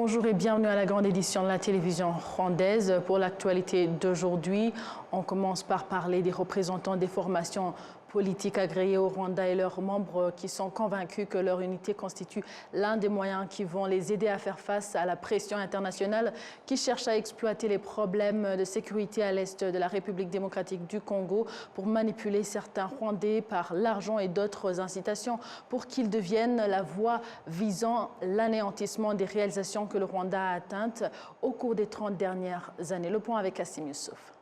Bonjour et bienvenue à la grande édition de la télévision rwandaise. Pour l'actualité d'aujourd'hui, on commence par parler des représentants des formations politiques agréées au Rwanda et leurs membres qui sont convaincus que leur unité constitue l'un des moyens qui vont les aider à faire face à la pression internationale qui cherche à exploiter les problèmes de sécurité à l'est de la République démocratique du Congo pour manipuler certains Rwandais par l'argent et d'autres incitations pour qu'ils deviennent la voie visant l'anéantissement des réalisations que le Rwanda a atteintes au cours des 30 dernières années. Le point avec Kassim Youssouf.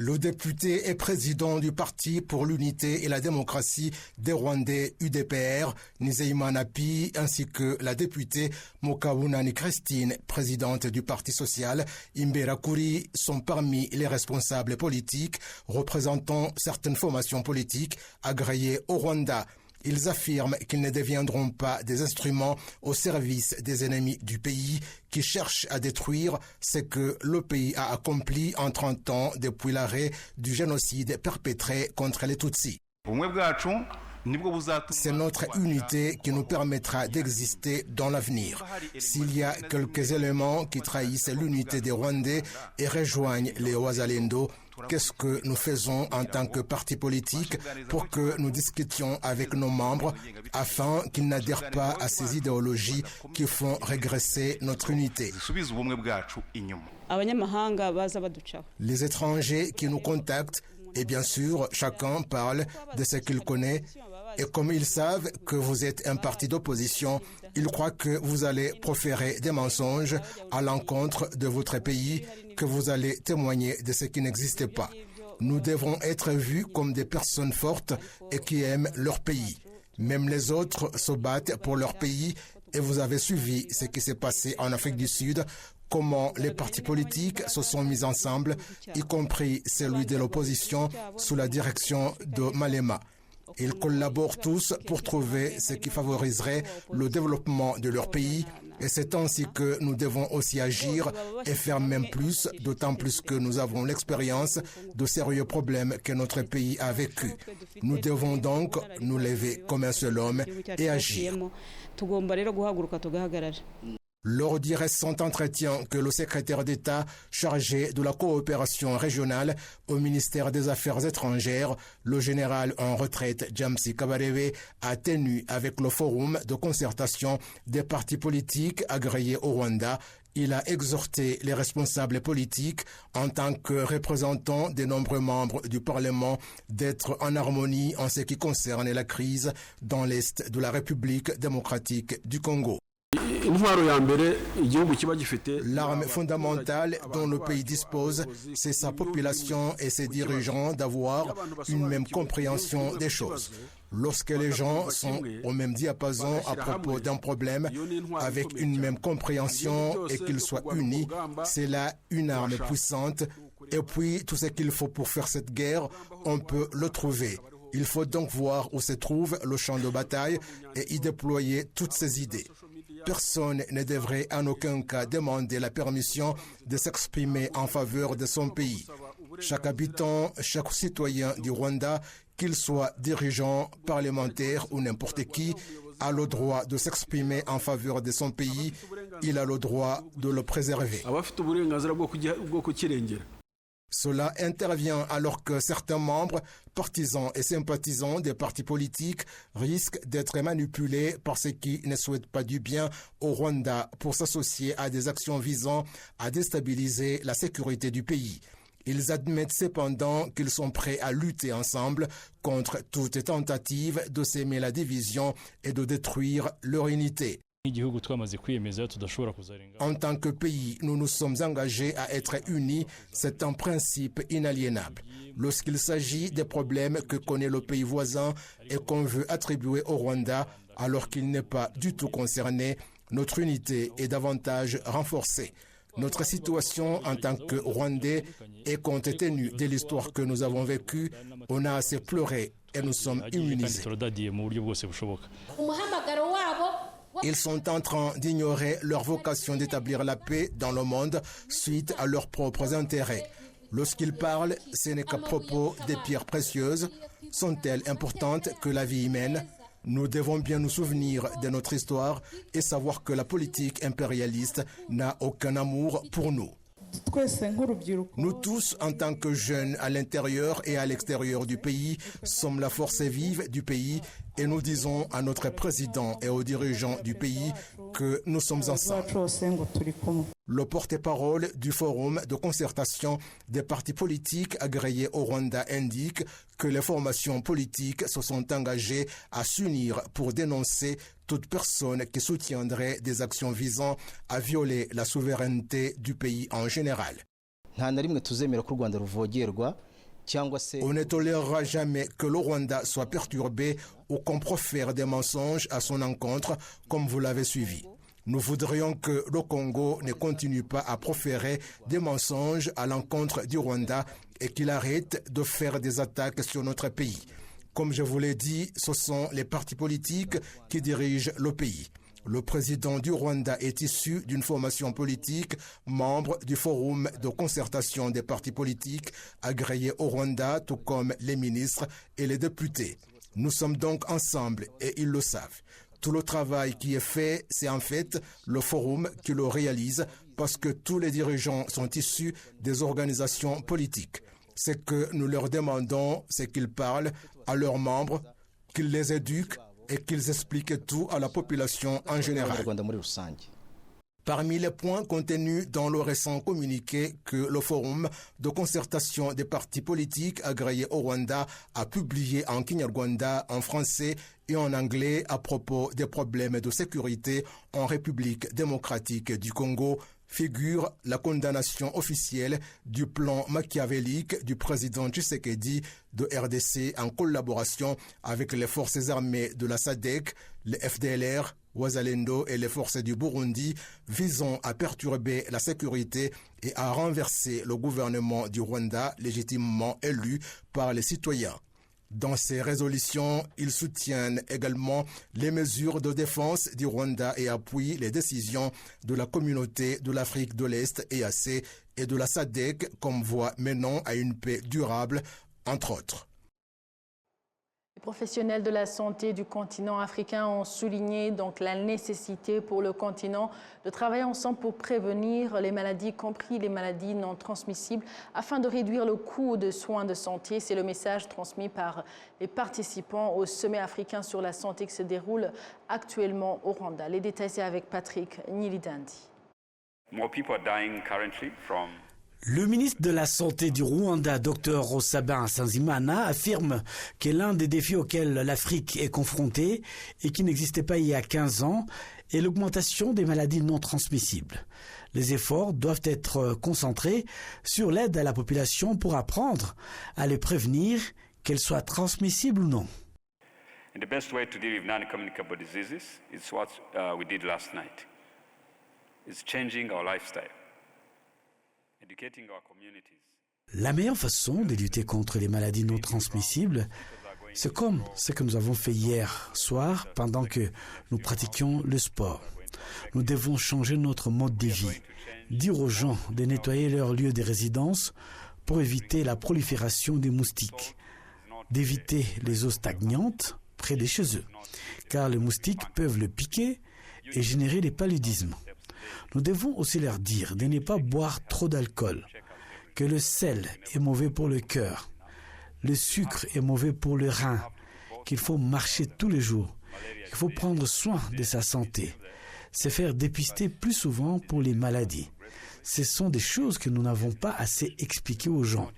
Le député et président du Parti pour l'unité et la démocratie des Rwandais UDPR, Nizeyimana Pi, ainsi que la députée Mukabunani Christine, présidente du Parti social, Imberakuri, sont parmi les responsables politiques représentant certaines formations politiques agréées au Rwanda. Ils affirment qu'ils ne deviendront pas des instruments au service des ennemis du pays qui cherchent à détruire ce que le pays a accompli en 30 ans depuis l'arrêt du génocide perpétré contre les Tutsis. C'est notre unité qui nous permettra d'exister dans l'avenir. S'il y a quelques éléments qui trahissent l'unité des Rwandais et rejoignent les Wazalendo, qu'est-ce que nous faisons en tant que parti politique pour que nous discutions avec nos membres afin qu'ils n'adhèrent pas à ces idéologies qui font régresser notre unité? Les étrangers qui nous contactent, et bien sûr, chacun parle de ce qu'il connaît. Et comme ils savent que vous êtes un parti d'opposition, ils croient que vous allez proférer des mensonges à l'encontre de votre pays, que vous allez témoigner de ce qui n'existe pas. Nous devons être vus comme des personnes fortes et qui aiment leur pays. Même les autres se battent pour leur pays et vous avez suivi ce qui s'est passé en Afrique du Sud, comment les partis politiques se sont mis ensemble, y compris celui de l'opposition sous la direction de Malema. Ils collaborent tous pour trouver ce qui favoriserait le développement de leur pays et c'est ainsi que nous devons aussi agir et faire même plus, d'autant plus que nous avons l'expérience de sérieux problèmes que notre pays a vécu. Nous devons donc nous lever comme un seul homme et agir. Lors du récent entretien que le secrétaire d'État chargé de la coopération régionale au ministère des Affaires étrangères, le général en retraite James Kabarebe, a tenu avec le forum de concertation des partis politiques agréés au Rwanda, il a exhorté les responsables politiques en tant que représentants des nombreux membres du Parlement d'être en harmonie en ce qui concerne la crise dans l'Est de la République démocratique du Congo. L'arme fondamentale dont le pays dispose, c'est sa population et ses dirigeants d'avoir une même compréhension des choses. Lorsque les gens sont au même diapason à propos d'un problème, avec une même compréhension et qu'ils soient unis, c'est là une arme puissante. Et puis, tout ce qu'il faut pour faire cette guerre, on peut le trouver. Il faut donc voir où se trouve le champ de bataille et y déployer toutes ces idées. Personne ne devrait en aucun cas demander la permission de s'exprimer en faveur de son pays. Chaque habitant, chaque citoyen du Rwanda, qu'il soit dirigeant, parlementaire ou n'importe qui, a le droit de s'exprimer en faveur de son pays. Il a le droit de le préserver. Cela intervient alors que certains membres, partisans et sympathisants des partis politiques risquent d'être manipulés par ceux qui ne souhaitent pas du bien au Rwanda pour s'associer à des actions visant à déstabiliser la sécurité du pays. Ils admettent cependant qu'ils sont prêts à lutter ensemble contre toute tentative de s'aimer la division et de détruire leur unité. En tant que pays, nous nous sommes engagés à être unis. C'est un principe inaliénable. Lorsqu'il s'agit des problèmes que connaît le pays voisin et qu'on veut attribuer au Rwanda, alors qu'il n'est pas du tout concerné, notre unité est davantage renforcée. Notre situation en tant que Rwandais est compte tenu de l'histoire que nous avons vécue. On a assez pleuré et nous sommes immunisés. Ils sont en train d'ignorer leur vocation d'établir la paix dans le monde suite à leurs propres intérêts. Lorsqu'ils parlent, ce n'est qu'à propos des pierres précieuses. Sont-elles importantes que la vie humaine? Nous devons bien nous souvenir de notre histoire et savoir que la politique impérialiste n'a aucun amour pour nous. Nous tous, en tant que jeunes à l'intérieur et à l'extérieur du pays, sommes la force vive du pays et nous disons à notre président et aux dirigeants du pays que nous sommes ensemble. Le porte-parole du Forum de concertation des partis politiques agréés au Rwanda indique que les formations politiques se sont engagées à s'unir pour dénoncer toute personne qui soutiendrait des actions visant à violer la souveraineté du pays en général. On ne tolérera jamais que le Rwanda soit perturbé ou qu'on profère des mensonges à son encontre, comme vous l'avez suivi. Nous voudrions que le Congo ne continue pas à proférer des mensonges à l'encontre du Rwanda et qu'il arrête de faire des attaques sur notre pays. Comme je vous l'ai dit, ce sont les partis politiques qui dirigent le pays. Le président du Rwanda est issu d'une formation politique, membre du Forum de concertation des partis politiques agréés au Rwanda, tout comme les ministres et les députés. Nous sommes donc ensemble et ils le savent. Tout le travail qui est fait, c'est en fait le Forum qui le réalise parce que tous les dirigeants sont issus des organisations politiques. Ce que nous leur demandons, c'est qu'ils parlent à leurs membres, qu'ils les éduquent et qu'ils expliquent tout à la population en général. Parmi les points contenus dans le récent communiqué que le Forum de concertation des partis politiques agréés au Rwanda a publié en Kinyarwanda, en français et en anglais à propos des problèmes de sécurité en République démocratique du Congo, figure la condamnation officielle du plan machiavélique du président Tshisekedi de RDC en collaboration avec les forces armées de la SADC, les FDLR, Wazalendo et les forces du Burundi visant à perturber la sécurité et à renverser le gouvernement du Rwanda légitimement élu par les citoyens. Dans ces résolutions, ils soutiennent également les mesures de défense du Rwanda et appuient les décisions de la communauté de l'Afrique de l'Est, EAC, et de la SADC comme voie menant à une paix durable, entre autres. Les professionnels de la santé du continent africain ont souligné donc la nécessité pour le continent de travailler ensemble pour prévenir les maladies, y compris les maladies non transmissibles, afin de réduire le coût de soins de santé. C'est le message transmis par les participants au sommet africain sur la santé qui se déroule actuellement au Rwanda. Les détails, c'est avec Patrick Nyilidandi. More people are dying currently from... Le ministre de la Santé du Rwanda, Dr Rosabin Nsanzimana, affirme que l'un des défis auxquels l'Afrique est confrontée et qui n'existait pas il y a 15 ans est l'augmentation des maladies non transmissibles. Les efforts doivent être concentrés sur l'aide à la population pour apprendre à les prévenir, qu'elles soient transmissibles ou non. And the best way to deal with non-communicable diseases is what we did last night. It's changing our lifestyle. La meilleure façon de lutter contre les maladies non transmissibles, c'est comme ce que nous avons fait hier soir pendant que nous pratiquions le sport. Nous devons changer notre mode de vie, dire aux gens de nettoyer leur lieu de résidence pour éviter la prolifération des moustiques, d'éviter les eaux stagnantes près de chez eux, car les moustiques peuvent le piquer et générer des paludismes. Nous devons aussi leur dire de ne pas boire trop d'alcool, que le sel est mauvais pour le cœur, le sucre est mauvais pour le rein, qu'il faut marcher tous les jours, qu'il faut prendre soin de sa santé, se faire dépister plus souvent pour les maladies. Ce sont des choses que nous n'avons pas assez expliquées aux gens.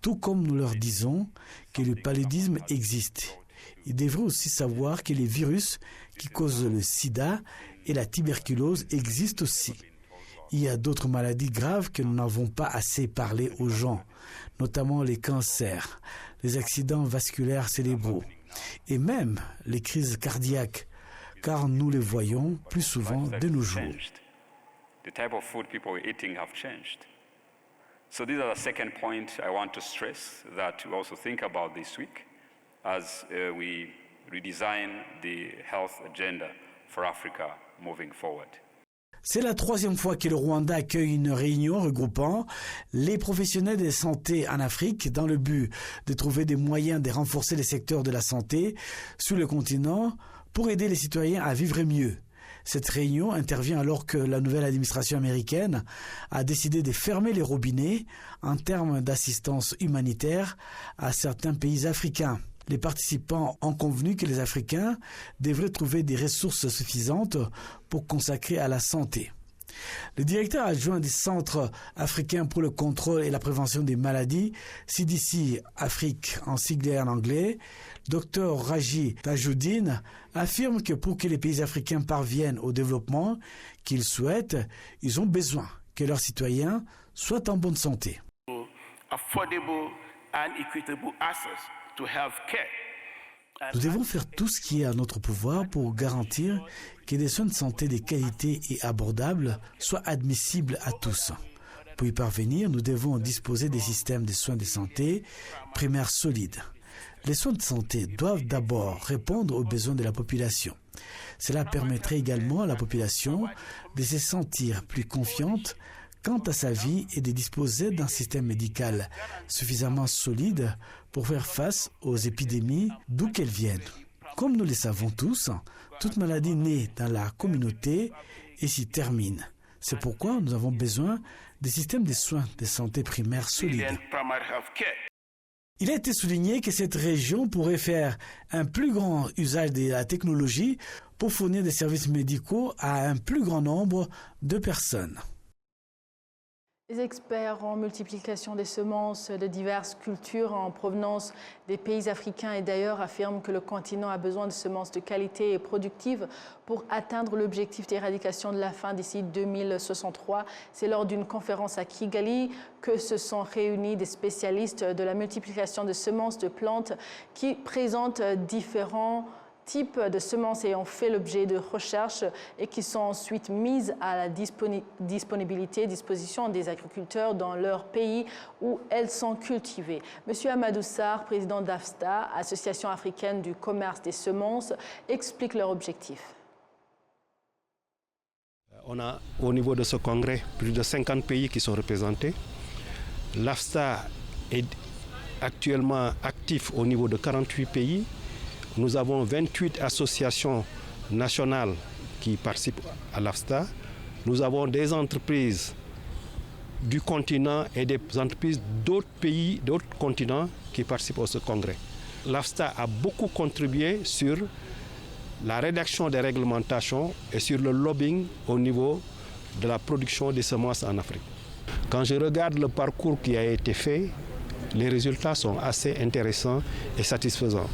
Tout comme nous leur disons que le paludisme existe. Ils devraient aussi savoir que les virus qui causent le sida et la tuberculose existent aussi. Il y a d'autres maladies graves que nous n'avons pas assez parlé aux gens, notamment les cancers, les accidents vasculaires cérébraux et même les crises cardiaques, car nous les voyons plus souvent de nos jours. The type of food people are eating have changed. So these are the second point I want to stress that we also think about this week as we redesign the health agenda for Africa moving forward. C'est la troisième fois que le Rwanda accueille une réunion regroupant les professionnels de santé en Afrique dans le but de trouver des moyens de renforcer les secteurs de la santé sur le continent pour aider les citoyens à vivre mieux. Cette réunion intervient alors que la nouvelle administration américaine a décidé de fermer les robinets en termes d'assistance humanitaire à certains pays africains. Les participants ont convenu que les Africains devraient trouver des ressources suffisantes pour consacrer à la santé. Le directeur adjoint du Centre africain pour le contrôle et la prévention des maladies, CDC Afrique en sigle en anglais, Dr Raji Tajuddin, affirme que pour que les pays africains parviennent au développement qu'ils souhaitent, ils ont besoin que leurs citoyens soient en bonne santé. Affordable and equitable access. Nous devons faire tout ce qui est à notre pouvoir pour garantir que des soins de santé de qualité et abordables soient admissibles à tous. Pour y parvenir, nous devons disposer des systèmes de soins de santé primaires solides. Les soins de santé doivent d'abord répondre aux besoins de la population. Cela permettrait également à la population de se sentir plus confiante quant à sa vie et de disposer d'un système médical suffisamment solide pour faire face aux épidémies d'où qu'elles viennent. Comme nous le savons tous, toute maladie naît dans la communauté et s'y termine. C'est pourquoi nous avons besoin des systèmes de soins de santé primaires solides. Il a été souligné que cette région pourrait faire un plus grand usage de la technologie pour fournir des services médicaux à un plus grand nombre de personnes. Les experts en multiplication des semences de diverses cultures en provenance des pays africains et d'ailleurs affirment que le continent a besoin de semences de qualité et productives pour atteindre l'objectif d'éradication de la faim d'ici 2063. C'est lors d'une conférence à Kigali que se sont réunis des spécialistes de la multiplication de semences de plantes qui présentent différents types de semences ayant fait l'objet de recherches et qui sont ensuite mises à la disposition des agriculteurs dans leur pays où elles sont cultivées. Monsieur Amadou Sarr, président d'AFSTA, Association africaine du commerce des semences, explique leur objectif. On a au niveau de ce congrès plus de 50 pays qui sont représentés. L'AFSTA est actuellement actif au niveau de 48 pays. Nous avons 28 associations nationales qui participent à l'AFSTA. Nous avons des entreprises du continent et des entreprises d'autres pays, d'autres continents qui participent à ce congrès. L'AFSTA a beaucoup contribué sur la rédaction des réglementations et sur le lobbying au niveau de la production des semences en Afrique. Quand je regarde le parcours qui a été fait, les résultats sont assez intéressants et satisfaisants.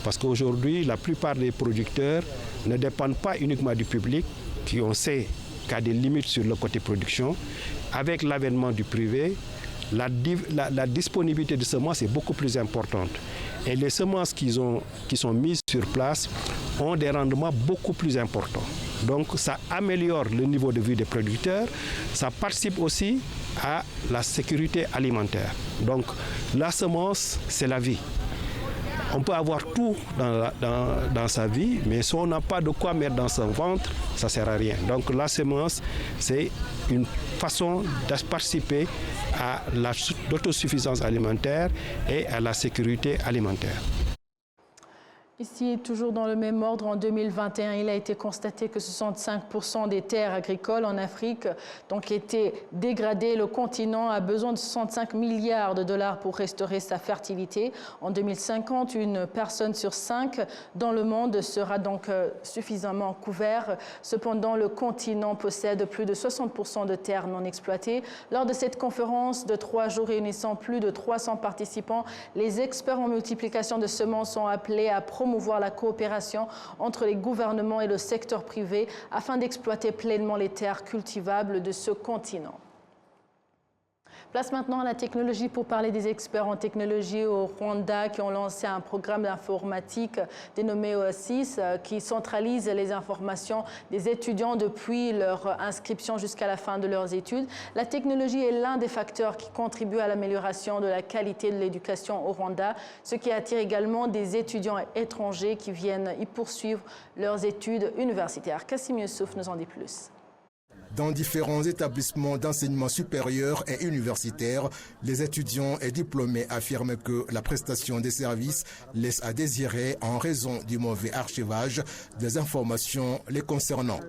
Parce qu'aujourd'hui, la plupart des producteurs ne dépendent pas uniquement du public, qui on sait qu'il y a des limites sur le côté production. Avec l'avènement du privé, la disponibilité de semences est beaucoup plus importante. Et les semences qui sont mises sur place ont des rendements beaucoup plus importants. Donc ça améliore le niveau de vie des producteurs, ça participe aussi à la sécurité alimentaire. Donc la semence, c'est la vie. On peut avoir tout dans sa vie, mais si on n'a pas de quoi mettre dans son ventre, ça ne sert à rien. Donc la semence, c'est une façon de participer à l'autosuffisance alimentaire et à la sécurité alimentaire. Ici, toujours dans le même ordre, en 2021, il a été constaté que 65% des terres agricoles en Afrique ont été dégradées. Le continent a besoin de 65 milliards de dollars pour restaurer sa fertilité. En 2050, une personne sur 5 dans le monde sera donc suffisamment couvert. Cependant, le continent possède plus de 60% de terres non exploitées. Lors de cette conférence de 3 jours réunissant plus de 300 participants, les experts en multiplication de semences sont appelés à promouvoir la coopération entre les gouvernements et le secteur privé afin d'exploiter pleinement les terres cultivables de ce continent. Place maintenant à la technologie pour parler des experts en technologie au Rwanda qui ont lancé un programme d'informatique dénommé Oasis qui centralise les informations des étudiants depuis leur inscription jusqu'à la fin de leurs études. La technologie est l'un des facteurs qui contribuent à l'amélioration de la qualité de l'éducation au Rwanda, ce qui attire également des étudiants étrangers qui viennent y poursuivre leurs études universitaires. Kassim Youssouf nous en dit plus. Dans différents établissements d'enseignement supérieur et universitaire, les étudiants et diplômés affirment que la prestation des services laisse à désirer en raison du mauvais archivage des informations les concernant.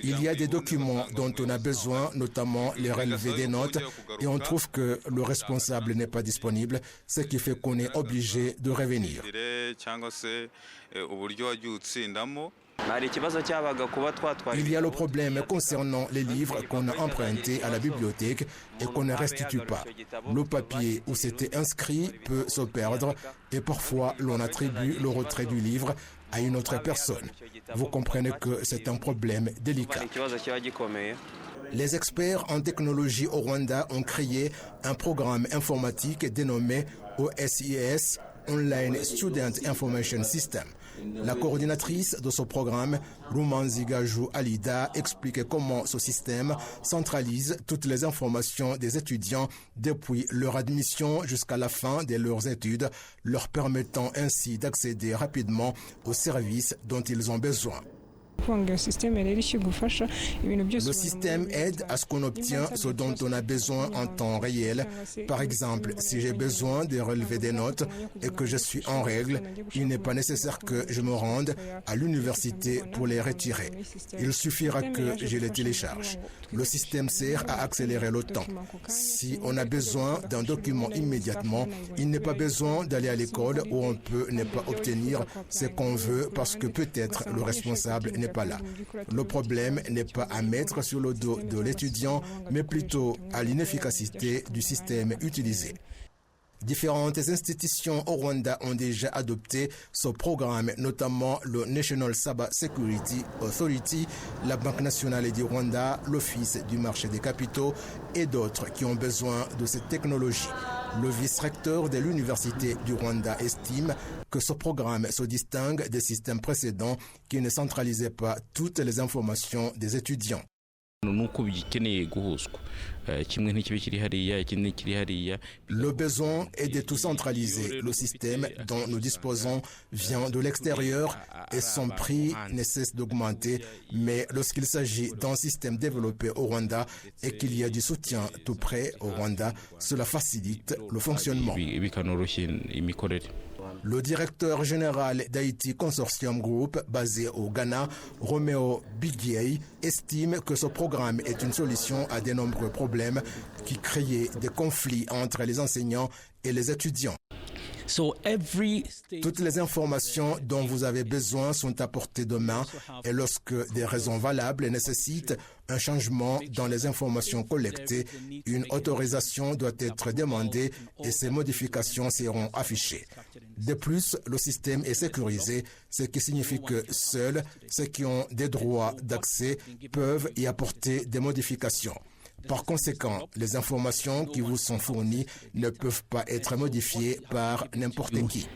Il y a des documents dont on a besoin, notamment les relevés des notes, et on trouve que le responsable n'est pas disponible, ce qui fait qu'on est obligé de revenir. Il y a le problème concernant les livres qu'on a empruntés à la bibliothèque et qu'on ne restitue pas. Le papier où c'était inscrit peut se perdre et parfois l'on attribue le retrait du livre à une autre personne. Vous comprenez que c'est un problème délicat. Les experts en technologie au Rwanda ont créé un programme informatique dénommé OSIS, Online Student Information System. La coordinatrice de ce programme, Rumanzigaju Alida, explique comment ce système centralise toutes les informations des étudiants depuis leur admission jusqu'à la fin de leurs études, leur permettant ainsi d'accéder rapidement aux services dont ils ont besoin. Le système aide à ce qu'on obtient ce dont on a besoin en temps réel. Par exemple, si j'ai besoin de relever des notes et que je suis en règle, il n'est pas nécessaire que je me rende à l'université pour les retirer. Il suffira que je les télécharge. Le système sert à accélérer le temps. Si on a besoin d'un document immédiatement, il n'est pas besoin d'aller à l'école où on peut ne pas obtenir ce qu'on veut parce que peut-être le responsable n'est pas là. Le problème n'est pas à mettre sur le dos de l'étudiant, mais plutôt à l'inefficacité du système utilisé. Différentes institutions au Rwanda ont déjà adopté ce programme, notamment le National Cyber Security Authority, la Banque nationale du Rwanda, l'Office du marché des capitaux et d'autres qui ont besoin de cette technologie. Le vice-recteur de l'Université du Rwanda estime que ce programme se distingue des systèmes précédents qui ne centralisaient pas toutes les informations des étudiants. Le besoin est de tout centraliser. Le système dont nous disposons vient de l'extérieur et son prix ne cesse d'augmenter. Mais lorsqu'il s'agit d'un système développé au Rwanda et qu'il y a du soutien tout près au Rwanda, cela facilite le fonctionnement. Le directeur général d'Haïti Consortium Group, basé au Ghana, Romeo Bigiei, estime que ce programme est une solution à de nombreux problèmes qui créaient des conflits entre les enseignants et les étudiants. Toutes les informations dont vous avez besoin sont à portée de main et lorsque des raisons valables nécessitent un changement dans les informations collectées, une autorisation doit être demandée et ces modifications seront affichées. De plus, le système est sécurisé, ce qui signifie que seuls ceux qui ont des droits d'accès peuvent y apporter des modifications. Par conséquent, les informations qui vous sont fournies ne peuvent pas être modifiées par n'importe qui.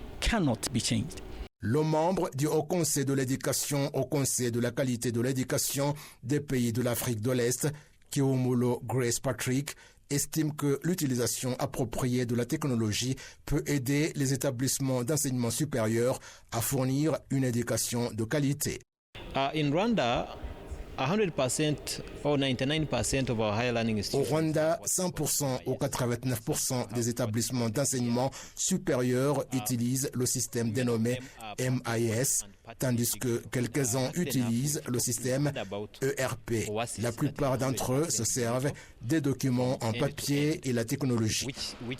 Le membre du Haut Conseil de l'éducation au Conseil de la qualité de l'éducation des pays de l'Afrique de l'Est, Kiumulo Grace Patrick, estime que l'utilisation appropriée de la technologie peut aider les établissements d'enseignement supérieur à fournir une éducation de qualité. In Rwanda, 100% or 99% of our higher learning institutions. Au Rwanda, 100% ou 89% des établissements d'enseignement supérieur utilisent le système dénommé MIS, tandis que quelques-uns utilisent le système ERP. La plupart d'entre eux se servent des documents en papier et la technologie.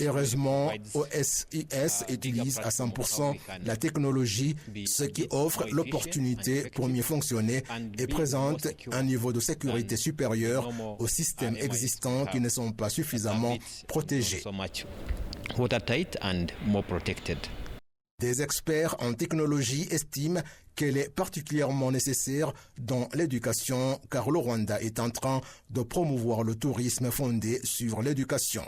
Heureusement, OSIS utilise à 100% la technologie, ce qui offre l'opportunité pour mieux fonctionner et présente un niveau de sécurité supérieur aux systèmes existants qui ne sont pas suffisamment protégés. Des experts en technologie estiment qu'elle est particulièrement nécessaire dans l'éducation car le Rwanda est en train de promouvoir le tourisme fondé sur l'éducation.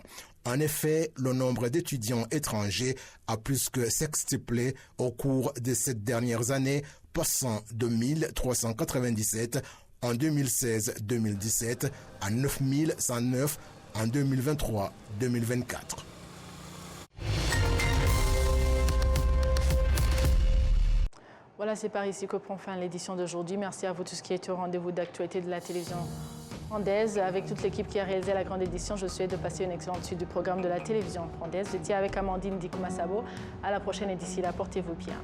En effet, le nombre d'étudiants étrangers a plus que sextuplé au cours de ces dernières années, passant de 1397 en 2016-2017 à 9109 en 2023-2024. Voilà, c'est par ici que prend fin l'édition d'aujourd'hui. Merci à vous tous qui êtes au rendez-vous d'actualité de la télévision rwandaise. Avec toute l'équipe qui a réalisé la grande édition, je souhaite de passer une excellente suite du programme de la télévision rwandaise. J'étais avec Amandine Dikoumassabo. À la prochaine et d'ici là, portez-vous bien.